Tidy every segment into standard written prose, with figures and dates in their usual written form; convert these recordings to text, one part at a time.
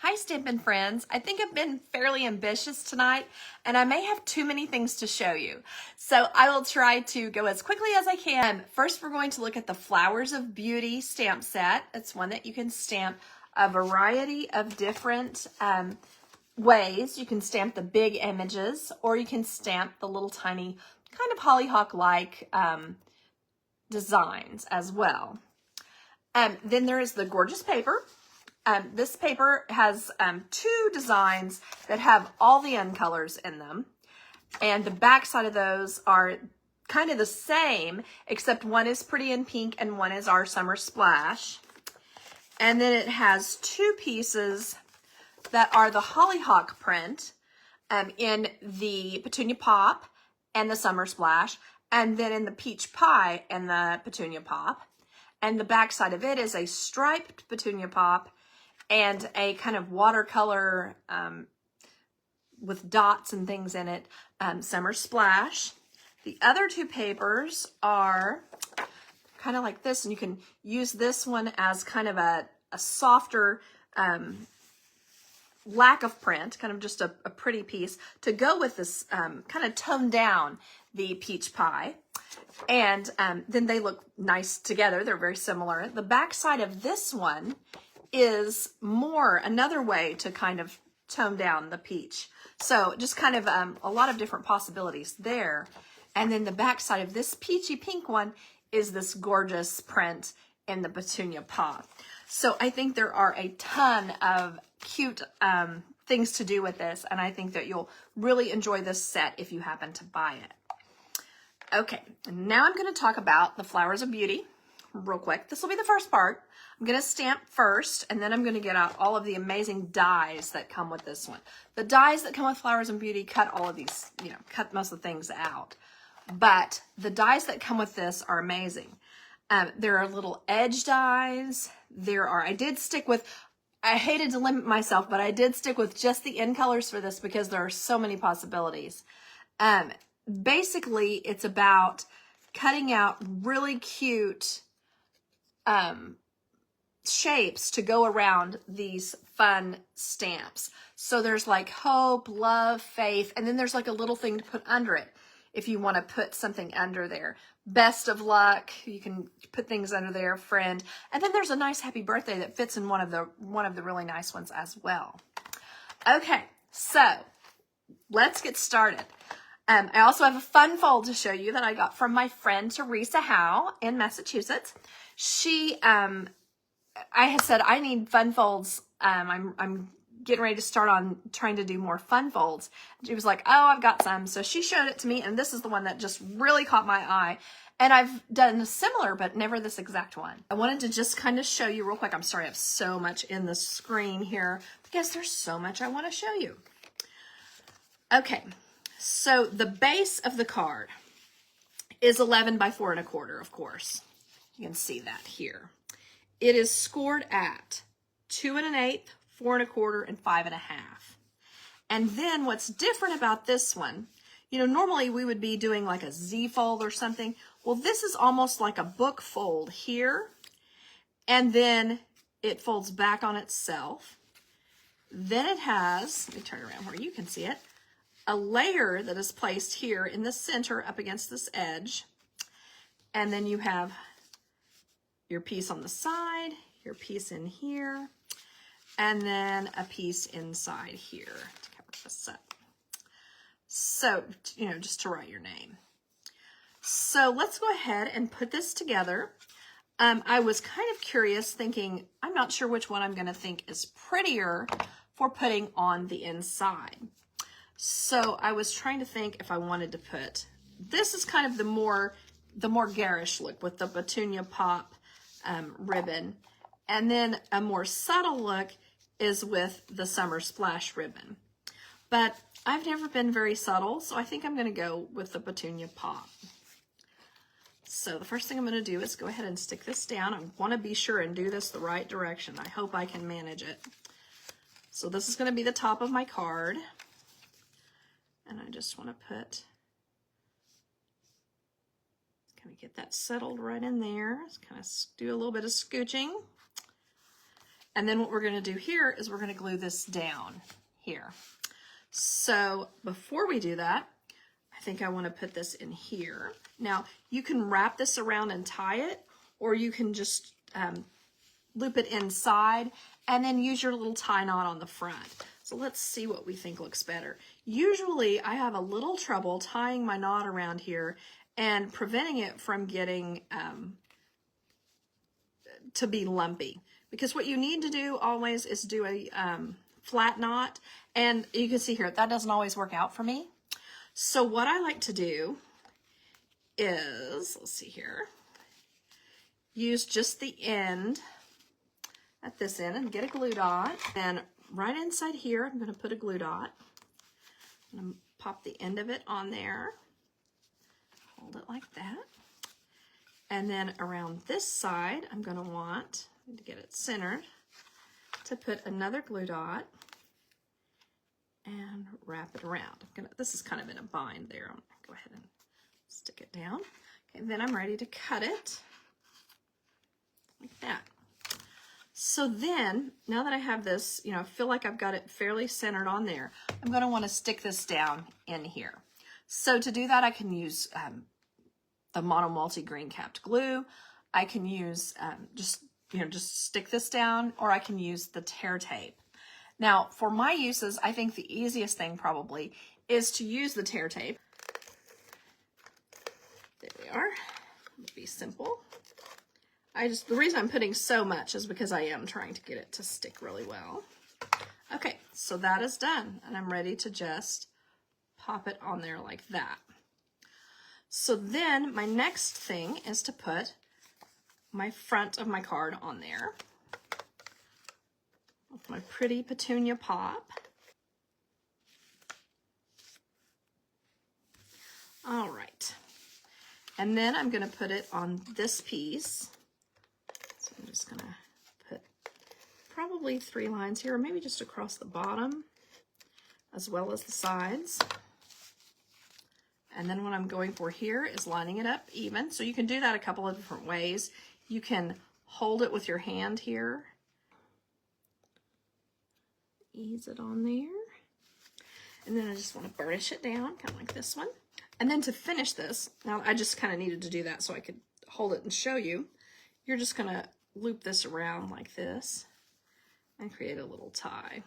Hi Stampin' friends. I think I've been fairly ambitious tonight and I may have too many things to show you. So I will try to go as quickly as I can. First we're going to look at the Flowers of Beauty stamp set. It's one that you can stamp a variety of different ways. You can stamp the big images or you can stamp the little tiny kind of hollyhock-like designs as well. Then there is the gorgeous paper. This paper has two designs that have all the end colors in them. And the back side of those are kind of the same, except one is Pretty in Pink and one is Our Summer Splash. And then it has two pieces that are the hollyhock print in the Petunia Pop and the Summer Splash, and then in the Peach Pie and the Petunia Pop. And the back side of it is a striped Petunia Pop and a kind of watercolor with dots and things in it, Summer Splash. The other two papers are kind of like this, and you can use this one as kind of a softer lack of print, kind of just a pretty piece to go with this, kind of tone down the Peach Pie. And then they look nice together. They're very similar. The back side of this one is more another way to kind of tone down the peach. So just kind of a lot of different possibilities there. And then the back side of this peachy pink one is this gorgeous print in the Petunia Pop. So I think there are a ton of cute things to do with this, and I think that you'll really enjoy this set if you happen to buy it. Okay, now I'm going to talk about the Flowers of Beauty real quick. This will be the first part. I'm going to stamp first, and then I'm going to get out all of the amazing dies that come with this one. The dies that come with Flowers of Beauty cut all of these, cut most of the things out. But the dies that come with this are amazing. There are little edge dies. I hated to limit myself, but I did stick with just the end colors for this because there are so many possibilities. Basically, it's about cutting out really cute shapes to go around these fun stamps. So there's like hope, love, faith, and then there's like a little thing to put under it if you want to put something under there. Best of luck, you can put things under there, friend. And then there's a nice happy birthday that fits in one of the really nice ones as well. Okay, so let's get started. I also have a fun fold to show you that I got from my friend Teresa Howe in Massachusetts. I had said I need fun folds. I'm getting ready to start on trying to do more fun folds. She was like, oh, I've got some. So she showed it to me, and this is the one that just really caught my eye. And I've done a similar, but never this exact one. I wanted to just kind of show you real quick. I'm sorry I have so much in the screen here because there's so much I want to show you. Okay, so the base of the card is 11 by 4 1/4, of course. You can see that here. It is scored at 2 1/8, 4 1/4, and 5 1/2. And then what's different about this one, normally we would be doing like a Z fold or something. Well, this is almost like a book fold here. And then it folds back on itself. Then it has, let me turn around where you can see it, a layer that is placed here in the center up against this edge. And then you have your piece on the side, your piece in here, and then a piece inside here to cover this up. So, just to write your name. So let's go ahead and put this together. I was kind of curious, thinking, I'm not sure which one I'm going to think is prettier for putting on the inside. So I was trying to think if I wanted to put, this is kind of the more garish look with the Petunia Pop ribbon. And then a more subtle look is with the Summer Splash ribbon. But I've never been very subtle, so I think I'm going to go with the Petunia Pop. So the first thing I'm going to do is go ahead and stick this down. I want to be sure and do this the right direction. I hope I can manage it. So this is going to be the top of my card. And I just want to put, kind of get that settled right in there. Just kind of do a little bit of scooching. And then what we're going to do here is we're going to glue this down here. So before we do that, I think I want to put this in here. Now you can wrap this around and tie it, or you can just loop it inside and then use your little tie knot on the front. So let's see what we think looks better. Usually I have a little trouble tying my knot around here and preventing it from getting to be lumpy. Because what you need to do always is do a flat knot. And you can see here, that doesn't always work out for me. So what I like to do is, let's see here, use just the end at this end and get a glue dot. And right inside here, I'm going to put a glue dot. I'm going to pop the end of it on there. Hold it like that. And then around this side, I'm going to want to get it centered to put another glue dot and wrap it around. This is kind of in a bind there. I'm going to go ahead and stick it down. Okay, then I'm ready to cut it like that. So then, now that I have this, you know, I feel like I've got it fairly centered on there, I'm going to want to stick this down in here. So to do that, I can use the Mono Multi green capped glue. I can use just stick this down, or I can use the tear tape. Now, for my uses, I think the easiest thing probably is to use the tear tape. There we are. It'll be simple. The reason I'm putting so much is because I am trying to get it to stick really well. Okay, so that is done, and I'm ready to just pop it on there like that. So then my next thing is to put my front of my card on there with my pretty petunia pop. All right, and then I'm going to put it on this piece. So I'm just going to put probably 3 lines here, or maybe just across the bottom as well as the sides. And then what I'm going for here is lining it up even. So you can do that a couple of different ways. You can hold it with your hand here. Ease it on there. And then I just want to burnish it down, kind of like this one. And then to finish this, now I just kind of needed to do that so I could hold it and show you. You're just going to loop this around like this and create a little tie.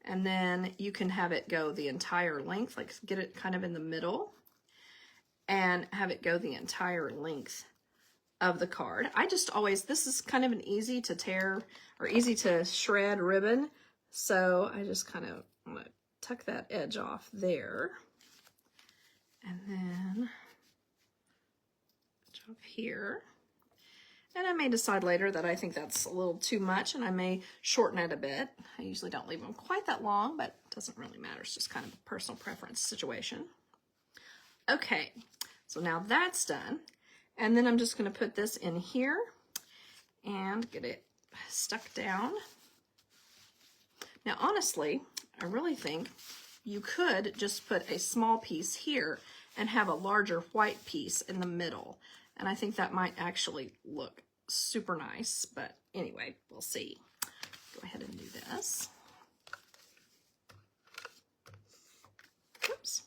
And then you can have it go the entire length, like get it kind of in the middle and have it go the entire length of the card. This is kind of an easy to tear or easy to shred ribbon. So I just kind of want to tuck that edge off there. And then edge off here. And I may decide later that I think that's a little too much and I may shorten it a bit. I usually don't leave them quite that long, but it doesn't really matter. It's just kind of a personal preference situation. Okay, so now that's done. And then I'm just going to put this in here and get it stuck down. Now, honestly, I really think you could just put a small piece here and have a larger white piece in the middle. And I think that might actually look super nice, but anyway, we'll see. Go ahead and do this. Oops.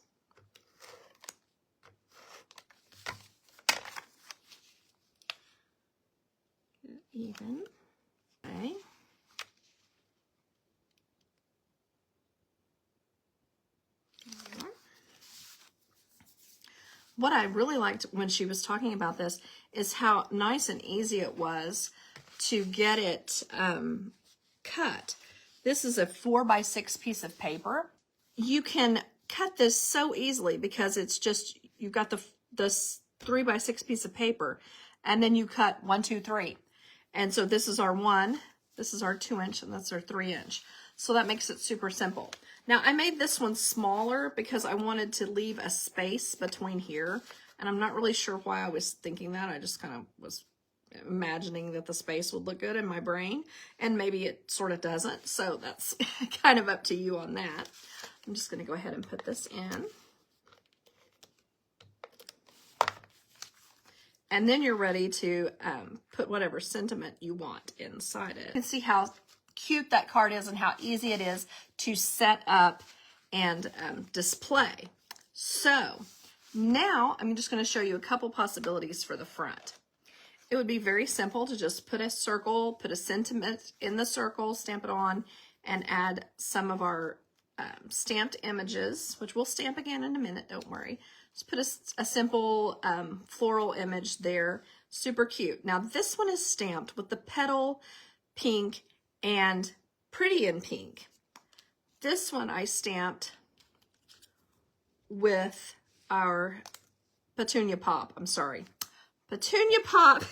Get it even. Okay. What I really liked when she was talking about this is how nice and easy it was to get it cut. This is a 4x6 piece of paper. You can cut this so easily because it's just, you've got this 3x6 piece of paper and then you cut 1, 2, 3. And so this is our 1, this is our 2-inch, and that's our 3-inch. So that makes it super simple. Now I made this one smaller because I wanted to leave a space between here, and I'm not really sure why I was thinking that. I just kind of was imagining that the space would look good in my brain, and maybe it sort of doesn't, so that's kind of up to you on that. I'm just going to go ahead and put this in. And then you're ready to put whatever sentiment you want inside it. You can see how cute that card is and how easy it is to set up and display. So now I'm just going to show you a couple possibilities for the front. It would be very simple to just put a circle, put a sentiment in the circle, stamp it on, and add some of our stamped images, which we'll stamp again in a minute, don't worry. Just put a simple floral image there. Super cute. Now this one is stamped with the petal pink and pretty in pink. This one I stamped with our Petunia Pop. I'm sorry. Petunia Pop,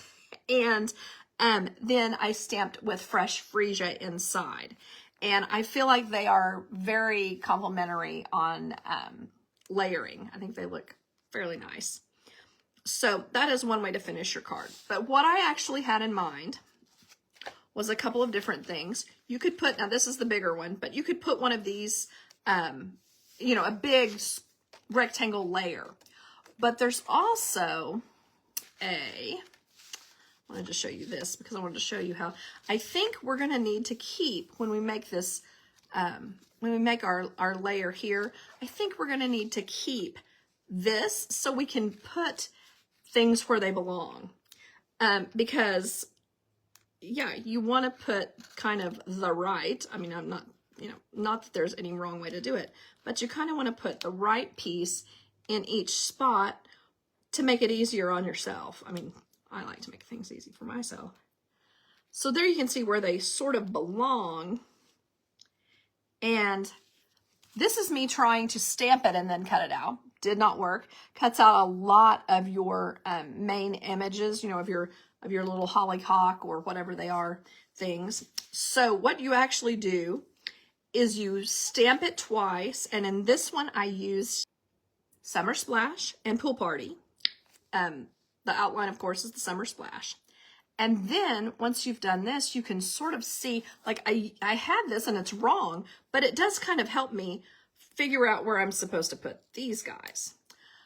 and then I stamped with Fresh Freesia inside. And I feel like they are very complimentary on layering. I think they look fairly nice. So that is one way to finish your card. But what I actually had in mind was a couple of different things. You could put, now this is the bigger one, but you could put one of these, you know, a big rectangle layer. But there's also I wanted to show you this because I wanted to show you how I think we're going to need to keep, when we make this, when we make our layer here, I think we're going to need to keep this so we can put things where they belong. Because, yeah, you want to put kind of the right, I mean, I'm not, you know, not that there's any wrong way to do it, but you kind of want to put the right piece in each spot to make it easier on yourself. I mean, I like to make things easy for myself. So there you can see where they sort of belong. And this is me trying to stamp it and then cut it out. Did not work. Cuts out a lot of your main images, you know, of your little hollyhock or whatever they are things. So what you actually do is you stamp it twice. And in this one, I used Summer Splash and Pool Party. The outline, of course, is the Summer Splash. And then once you've done this, you can sort of see, like I had this and it's wrong, but it does kind of help me figure out where I'm supposed to put these guys.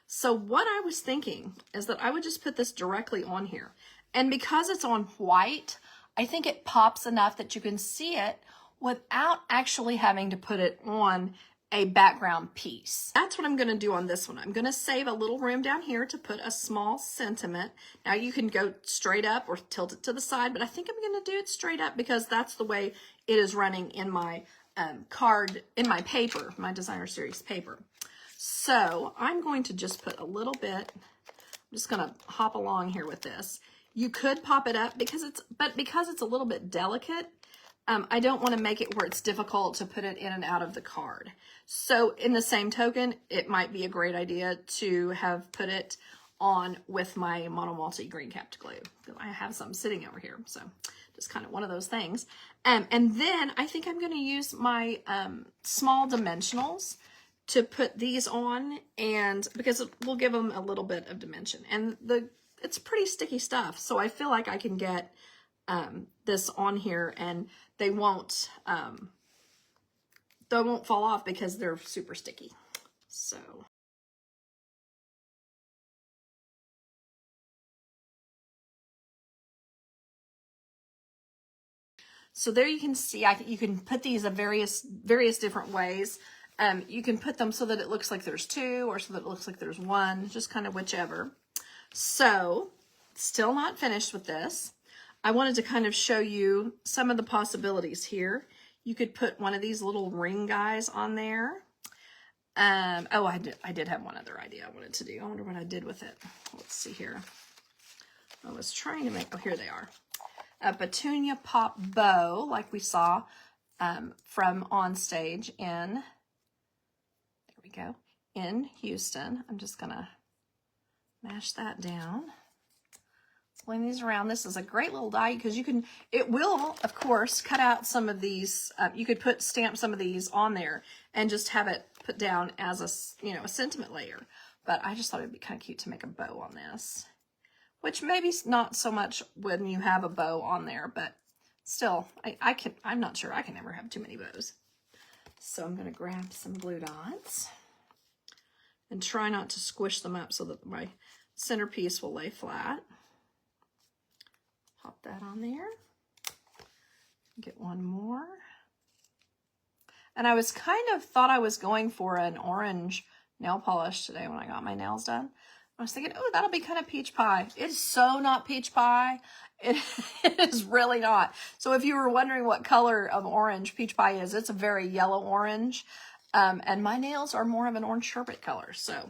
So what I was thinking is that I would just put this directly on here. And because it's on white, I think it pops enough that you can see it without actually having to put it on a background piece. That's what I'm going to do on this one. I'm going to save a little room down here to put a small sentiment. Now you can go straight up or tilt it to the side, but I think I'm going to do it straight up because that's the way it is running in my card, in my paper, my designer series paper. So I'm going to just put a little bit, I'm just going to hop along here with this. You could pop it up because it's a little bit delicate, I don't want to make it where it's difficult to put it in and out of the card. So in the same token, it might be a great idea to have put it on with my Mono Multi green capped glue. I have some sitting over here, so just kind of one of those things. And then I think I'm going to use my small dimensionals to put these on, and because it will give them a little bit of dimension. And it's pretty sticky stuff, so I feel like I can get this on here and they won't fall off because they're super sticky. So there you can see, you can put these in various different ways. You can put them so that it looks like there's two, or so that it looks like there's one, just kind of whichever. So, still not finished with this. I wanted to kind of show you some of the possibilities here. You could put one of these little ring guys on there. Oh, I did have one other idea I wanted to do. I wonder what I did with it. Let's see here. I was trying to make, oh, here they are. A Petunia Pop bow, like we saw from On Stage in, there we go, in Houston. I'm just gonna mash that down. Sling these around. This is a great little die because it will, of course, cut out some of these. You could stamp some of these on there and just have it put down as a sentiment layer. But I just thought it'd be kind of cute to make a bow on this, which maybe not so much when you have a bow on there, but still, I'm not sure I can ever have too many bows. So I'm going to grab some glue dots and try not to squish them up so that my centerpiece will lay flat. Pop that on there. Get one more. And I was kind of thought I was going for an orange nail polish today when I got my nails done. I was thinking, oh, that'll be kind of peach pie. It's so not peach pie. It is really not. So if you were wondering what color of orange peach pie is, it's a very yellow orange. And my nails are more of an orange sherbet color. So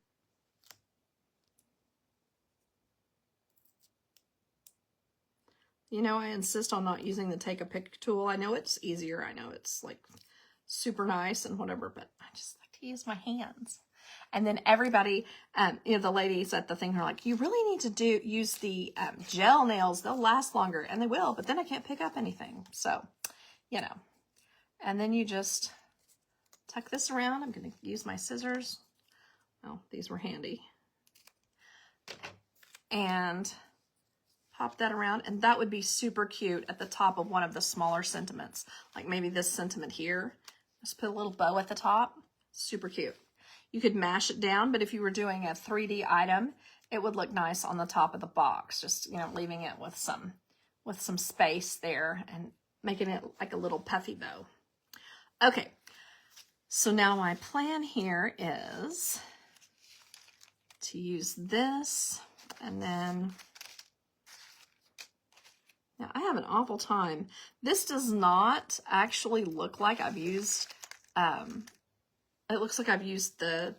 you know, I insist on not using the take a pic tool. I know it's easier. I know it's like super nice and whatever, but I just like to use my hands. And then everybody, you know, the ladies at the thing are like, you really need to use the gel nails. They'll last longer, and they will, but then I can't pick up anything. So, you know, and then you just tuck this around. I'm going to use my scissors. Oh, these were handy. And pop that around, and that would be super cute at the top of one of the smaller sentiments, like maybe this sentiment here. Just put a little bow at the top. Super cute. You could mash it down, but if you were doing a 3D item, it would look nice on the top of the box. Just, you know, leaving it with some space there and making it like a little puffy bow. Okay, so now my plan here is to use this, and then now I have an awful time. This does not actually look like I've used, it looks like I've used the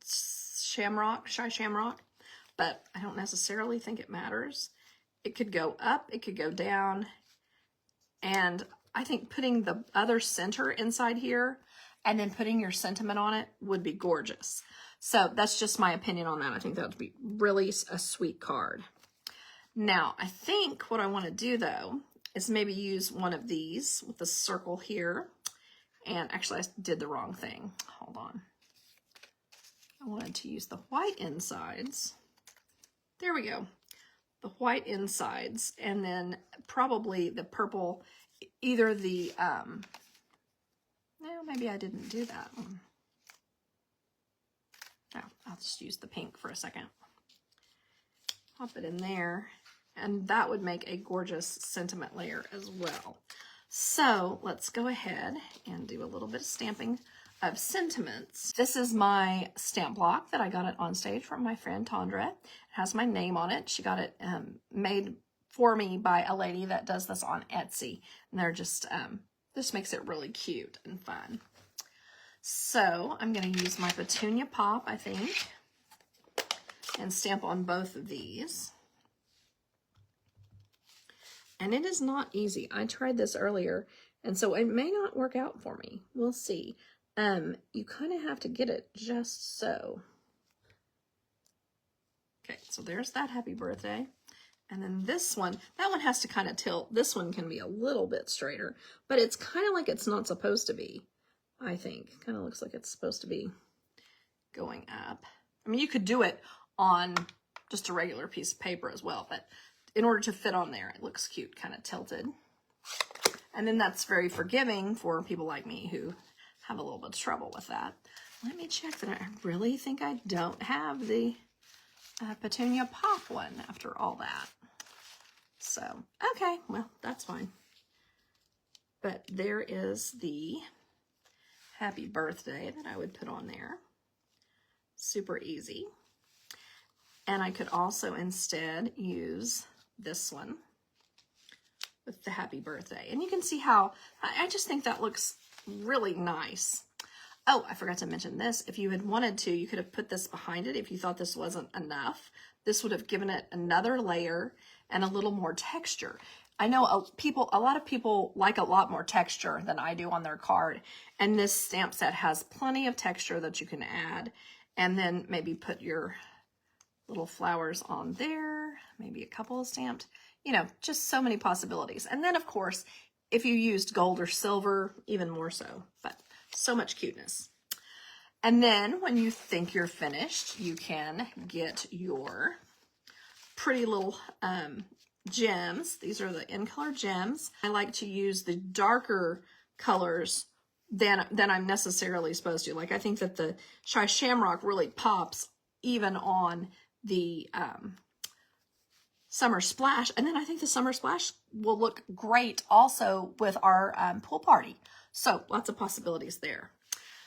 shy shamrock, but I don't necessarily think it matters. It could go up, it could go down, and I think putting the other center inside here and then putting your sentiment on it would be gorgeous. So that's just my opinion on that. I think that would be really a sweet card. Now, I think what I want to do, though, is maybe use one of these with the circle here. And actually, I did the wrong thing. Hold on. I wanted to use the white insides. There we go. The white insides, and then probably the purple, either the, no, maybe I didn't do that one. No, I'll just use the pink for a second. Pop it in there, and that would make a gorgeous sentiment layer as well. So let's go ahead and do a little bit of stamping of sentiments. This is my stamp block that I got it on stage from my friend Tondra. It has my name on it. She got it made for me by a lady that does this on Etsy, and they're just this makes it really cute and fun. So I'm going to use my Petunia Pop, I think, and stamp on both of these. And it is not easy. I tried this earlier, and so it may not work out for me. We'll see. You kind of have to get it just so. Okay, so there's that happy birthday. And then this one, that one has to kind of tilt. This one can be a little bit straighter, but it's kind of like it's not supposed to be, I think. Kind of looks like it's supposed to be going up. I mean, you could do it on just a regular piece of paper as well, but in order to fit on there, it looks cute, kind of tilted. And then that's very forgiving for people like me who have a little bit of trouble with that. Let me check that. I really think I don't have the Petunia Pop one after all that. So, okay, well, that's fine. But there is the happy birthday that I would put on there. Super easy. And I could also instead use this one with the happy birthday. And you can see how, I just think that looks really nice. Oh, I forgot to mention this. If you had wanted to, you could have put this behind it if you thought this wasn't enough. This would have given it another layer and a little more texture. I know a lot of people like a lot more texture than I do on their card. And this stamp set has plenty of texture that you can add. And then maybe put your little flowers on there, maybe a couple of stamped, you know, just so many possibilities. And then, of course, if you used gold or silver, even more so, but so much cuteness. And then when you think you're finished, you can get your pretty little gems. These are the in color gems. I like to use the darker colors than I'm necessarily supposed to. Like, I think that the Shy Shamrock really pops even on the Summer Splash. And then I think the Summer Splash will look great also with our pool party. So lots of possibilities there.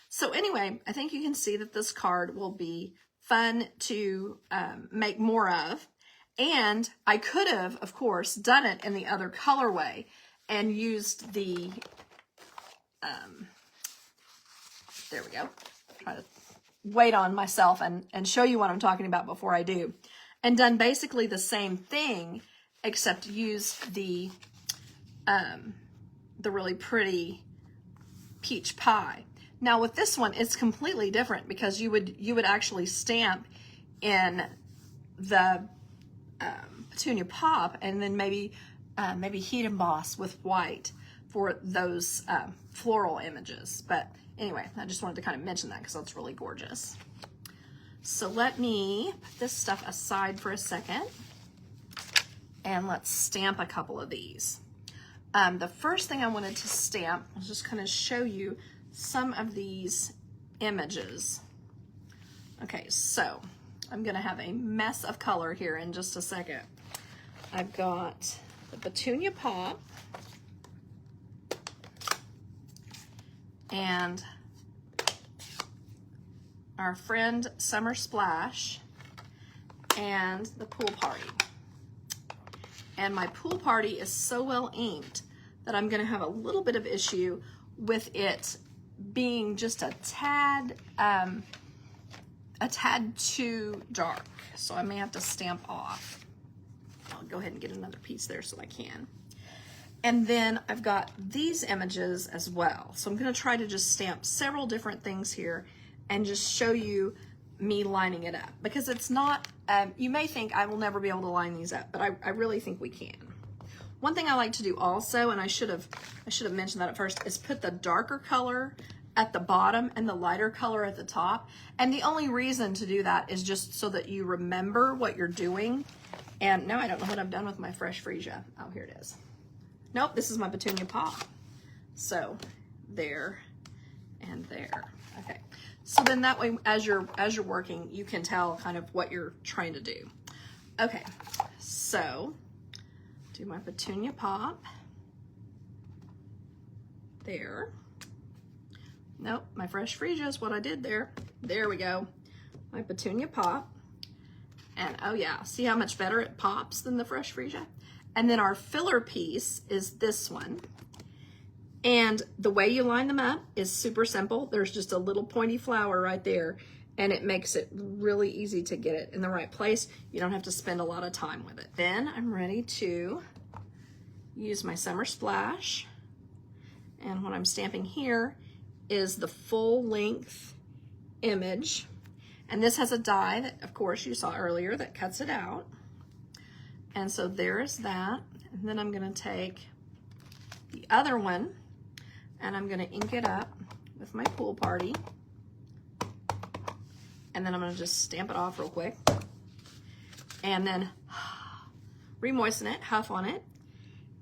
So anyway, I think you can see that this card will be fun to make more of. And I could have, of course, done it in the other colorway and used the, there we go. Try to wait on myself and show you what I'm talking about before I do. And done basically the same thing, except used the really pretty peach pie. Now with this one, it's completely different because you would actually stamp in the Petunia Pop and then maybe heat emboss with white for those floral images. But anyway, I just wanted to kind of mention that because that's really gorgeous. So let me put this stuff aside for a second and let's stamp a couple of these. The first thing I wanted to stamp, I'll just kind of show you some of these images. Okay, so I'm gonna have a mess of color here in just a second. I've got the Petunia Pop and our friend Summer Splash and the pool party. And my pool party is so well inked that I'm gonna have a little bit of issue with it being just a tad too dark. So I may have to stamp off. I'll go ahead and get another piece there so I can. And then I've got these images as well. So I'm gonna try to just stamp several different things here and just show you me lining it up, because it's not, you may think I will never be able to line these up, but I really think we can. One thing I like to do also, and I should have mentioned that at first, is put the darker color at the bottom and the lighter color at the top. And the only reason to do that is just so that you remember what you're doing. And now I don't know what I've done with my fresh freesia. Oh, here it is. Nope, this is my Petunia Pop. So there and there. Okay. So then that way, as you're working, you can tell kind of what you're trying to do. Okay, so do my Petunia Pop. There. Nope, my fresh freesia is what I did there. There we go. My Petunia Pop. And oh yeah, see how much better it pops than the fresh freesia? And then our filler piece is this one. And the way you line them up is super simple. There's just a little pointy flower right there, and it makes it really easy to get it in the right place. You don't have to spend a lot of time with it. Then I'm ready to use my Summer Splash. And what I'm stamping here is the full length image. And this has a die that, of course, you saw earlier that cuts it out. And so there is that. And then I'm gonna take the other one and I'm gonna ink it up with my pool party. And then I'm gonna just stamp it off real quick. And then re-moisten it, huff on it,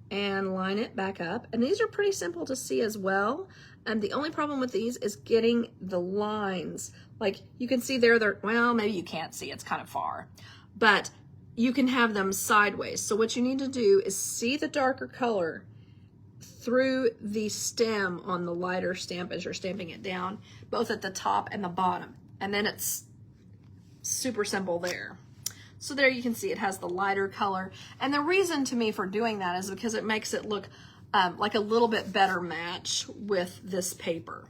and line it back up. And these are pretty simple to see as well. And the only problem with these is getting the lines. Like you can see there, well, maybe you can't see, it's kind of far, but you can have them sideways. So what you need to do is see the darker color through the stem on the lighter stamp as you're stamping it down, both at the top and the bottom. And then it's super simple there. So there you can see it has the lighter color. And the reason to me for doing that is because it makes it look like a little bit better match with this paper.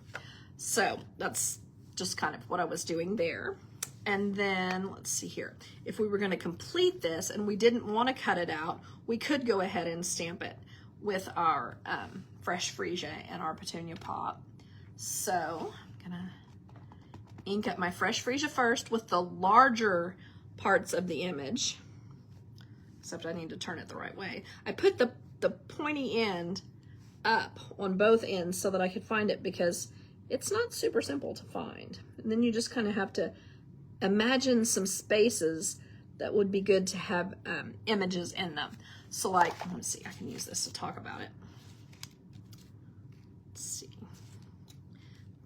So that's just kind of what I was doing there. And then let's see here. If we were going to complete this and we didn't want to cut it out, we could go ahead and stamp it with our fresh freesia and our Petunia Pop. So I'm gonna ink up my fresh freesia first with the larger parts of the image, except I need to turn it the right way. I put the pointy end up on both ends so that I could find it, because it's not super simple to find. And then you just kind of have to imagine some spaces that would be good to have images in them. So like, let me see, I can use this to talk about it. Let's see.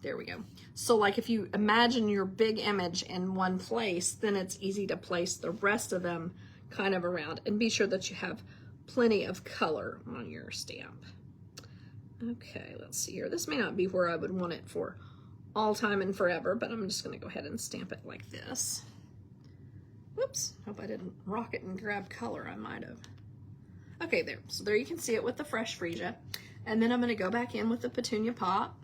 There we go. So like if you imagine your big image in one place, then it's easy to place the rest of them kind of around, and be sure that you have plenty of color on your stamp. Okay, let's see here. This may not be where I would want it for all time and forever, but I'm just gonna go ahead and stamp it like this. Whoops, hope I didn't rock it and grab color. I might have. Okay, there. So there you can see it with the fresh freesia. And then I'm gonna go back in with the petunia pop.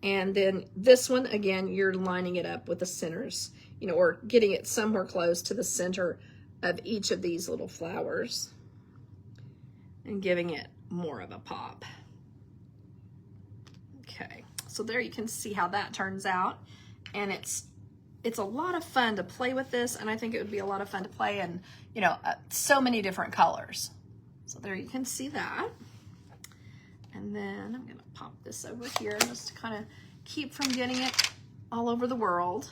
And then this one, again, you're lining it up with the centers, you know, or getting it somewhere close to the center of each of these little flowers and giving it more of a pop. Okay, so there you can see how that turns out. And it's a lot of fun to play with this, and I think it would be a lot of fun to play in, you know, so many different colors. So there you can see that. And then I'm gonna pop this over here just to kind of keep from getting it all over the world.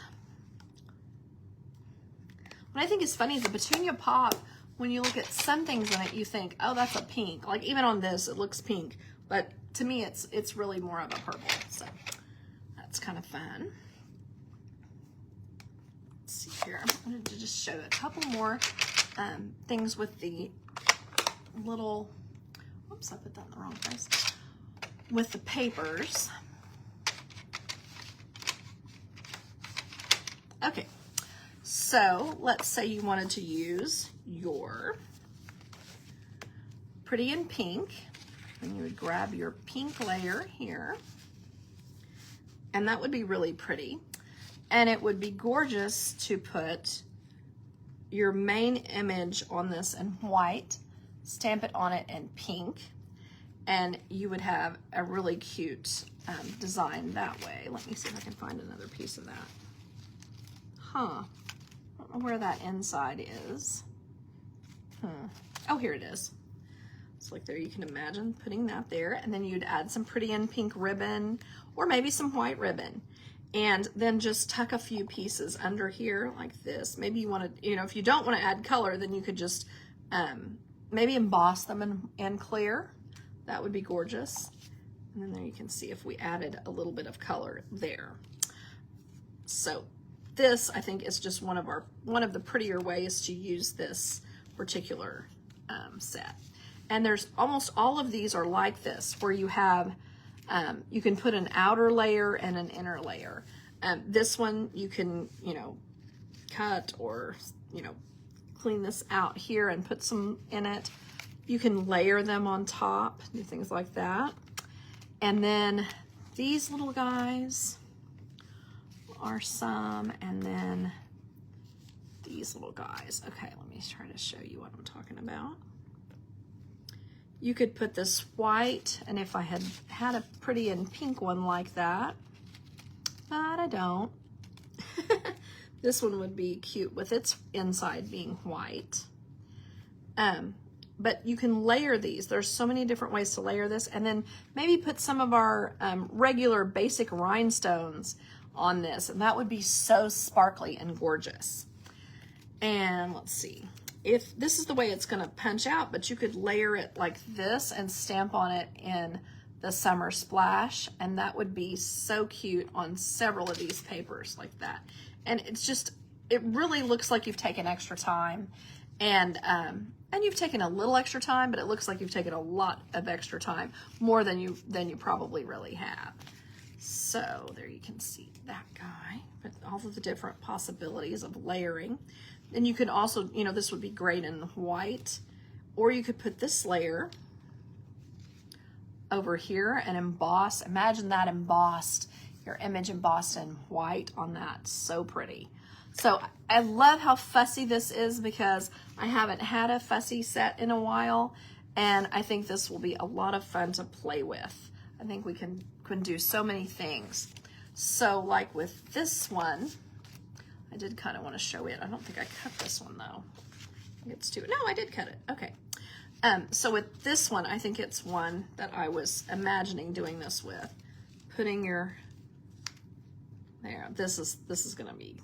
What I think is funny is the petunia pop, when you look at some things in it, you think, oh, that's a pink. Like even on this, it looks pink, but to me, it's really more of a purple. So that's kind of fun. Let's see here. I wanted to just show a couple more things with the little, oops, I put that in the wrong place, with the papers. Okay, so let's say you wanted to use your Pretty in Pink, and you would grab your pink layer here, and that would be really pretty. And it would be gorgeous to put your main image on this in white, stamp it on it in pink, and you would have a really cute design that way. Let me see if I can find another piece of that. Huh, I don't know where that inside is. Oh, here it is. So like there you can imagine putting that there, and then you'd add some Pretty in Pink ribbon, or maybe some white ribbon. And then just tuck a few pieces under here like this. Maybe you want to, you know, if you don't want to add color, then you could just maybe emboss them in clear. That would be gorgeous. And then there you can see if we added a little bit of color there. So this, I think, is just one of the prettier ways to use this particular set. And there's almost all of these are like this, where you have you can put an outer layer and an inner layer. This one you can, you know, cut or, you know, clean this out here and put some in it. You can layer them on top, do things like that. And then these little guys are some, and then these little guys. Okay, let me try to show you what I'm talking about. You could put this white, and if I had had a Pretty in Pink one like that, but I don't. This one would be cute with its inside being white. But you can layer these. There's so many different ways to layer this, and then maybe put some of our regular basic rhinestones on this, and that would be so sparkly and gorgeous. And let's see. If this is the way it's going to punch out, but you could layer it like this and stamp on it in the Summer Splash, and that would be so cute on several of these papers like that. And it's just, it really looks like you've taken extra time, and you've taken a little extra time, but it looks like you've taken a lot of extra time, more than you probably really have. So there you can see that guy, but all of the different possibilities of layering. Then you could also, you know, this would be great in white, or you could put this layer over here and emboss. Imagine that embossed, your image embossed in white on that. So pretty. So I love how fussy this is, because I haven't had a fussy set in a while, and I think this will be a lot of fun to play with. I think we can do so many things. So like with this one, I did kind of want to show it. I don't think I cut this one though. I think it's too, no, I did cut it. Okay. So with this one, I think it's one that I was imagining doing this with. Putting your, there, this is going to be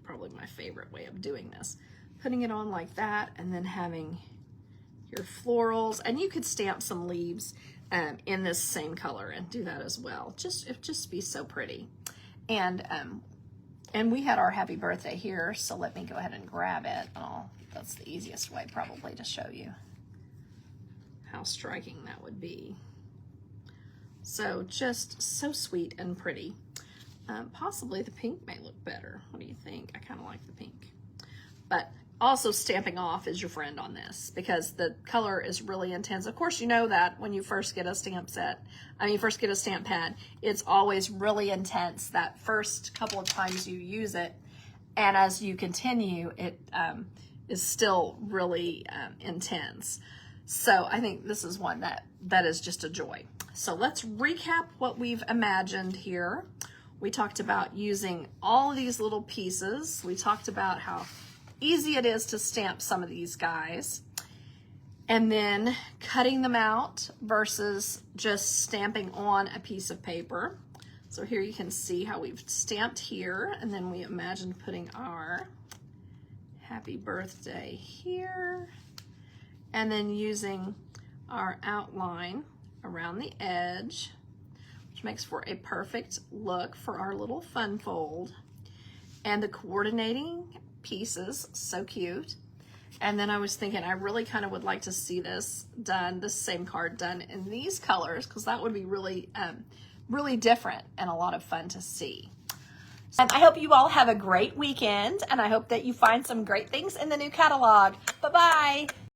probably my favorite way of doing this. Putting it on like that, and then having your florals, and you could stamp some leaves in this same color and do that as well. It'd just be so pretty. And And we had our happy birthday here, so let me go ahead and grab it. Oh, that's the easiest way probably to show you how striking that would be. So just so sweet and pretty. Possibly the pink may look better. What do you think? I kind of like the pink. But also Stampin' Off is your friend on this because the color is really intense. Of course, you know that when you first get a stamp set, first get a stamp pad, it's always really intense that first couple of times you use it. And as you continue, it is still really intense. So I think this is one that is just a joy. So let's recap what we've imagined here. We talked about using all of these little pieces. We talked about how easy it is to stamp some of these guys. And then cutting them out versus just stamping on a piece of paper. So here you can see how we've stamped here, and then we imagined putting our happy birthday here, and then using our outline around the edge, which makes for a perfect look for our little fun fold. And the coordinating pieces, so cute. And then I was thinking I really kind of would like to see this same card done in these colors, because that would be really, really different and a lot of fun to see. And I hope you all have a great weekend, and I hope that you find some great things in the new catalog. Bye-bye.